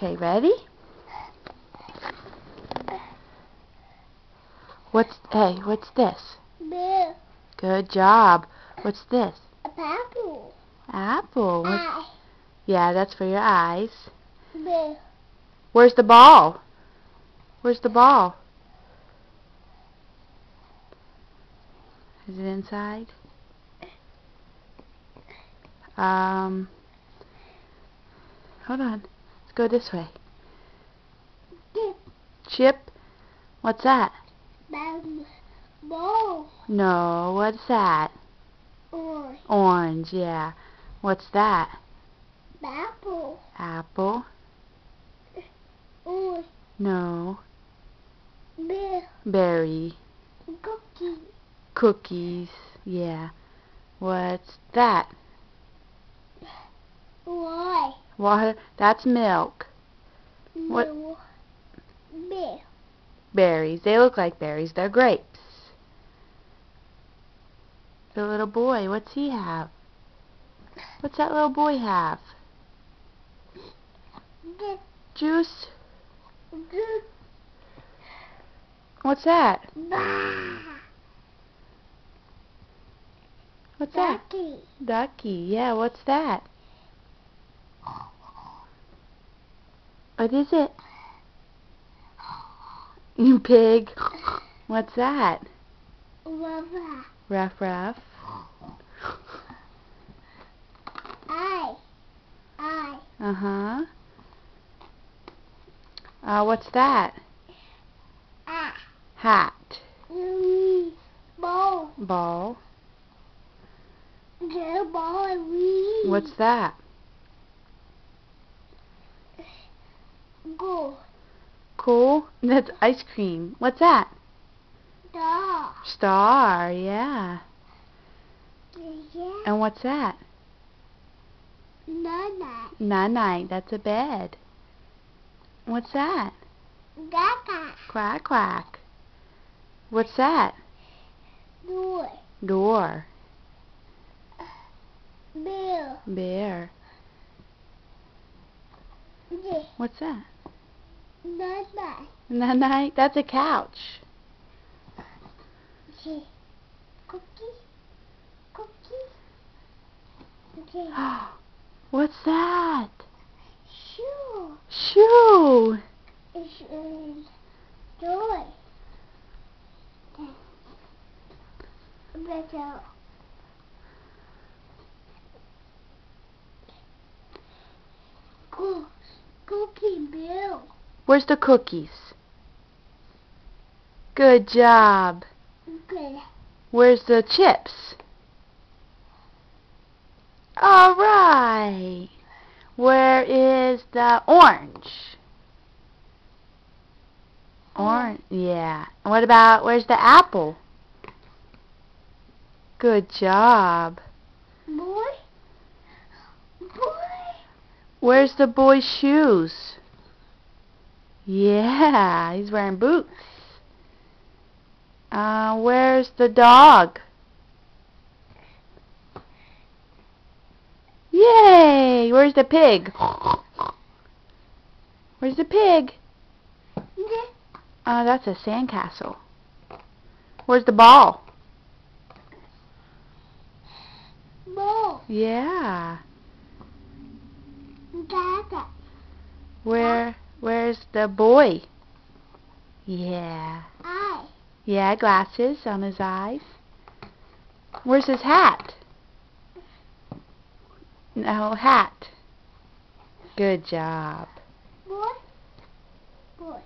Okay, ready? What's this? Bill. Good job. What's this? Apple. Apple. Eye. Yeah, that's for your eyes. Bill. Where's the ball? Where's the ball? Is it inside? Hold on. Let's go this way. Chip? What's that? Ball. No, what's that? Orange. Orange, yeah. What's that? Apple. Apple? Orange. No. Bill. Berry. Cookie. Cookies, yeah. What's that? Why? Water? That's milk. What? No. Bill. Berries. They look like berries. They're grapes. The little boy, what's he have? What's that little boy have? Juice? What's that? What's that? Ducky. Ducky. Yeah, what's that? What is it? You pig. What's that? Ruff ruff. Eye. Uh-huh. What's that? Hat. Ball. Ball. Ball. What's that? Go. Cool. That's ice cream. What's that? Dog. Star, yeah. Yeah. And what's that? Nana. Night-night. That's a bed. What's that? Gaga. Quack quack. What's that? Door. Door. Bill. Bear. Yeah. What's that? Nana. Night-night. That's a couch. Yeah. Cookie. Okay. What's that? Shoe. Shoe. It's joy. Better. Cookie Bill. Where's the cookies? Good job. Good. Where's the chips? All right. Where is the orange? Orange, yeah. What about, where's the apple? Good job. Boy. Where's the boy's shoes? Yeah, he's wearing boots. Where's the dog? Yay! Where's the pig? Where's the pig? That's a sandcastle. Where's the ball? Ball. Yeah. Dada. Where's the boy? Yeah. Eye. Yeah, glasses on his eyes. Where's his hat? No, hat. Good job. Boy. Boy.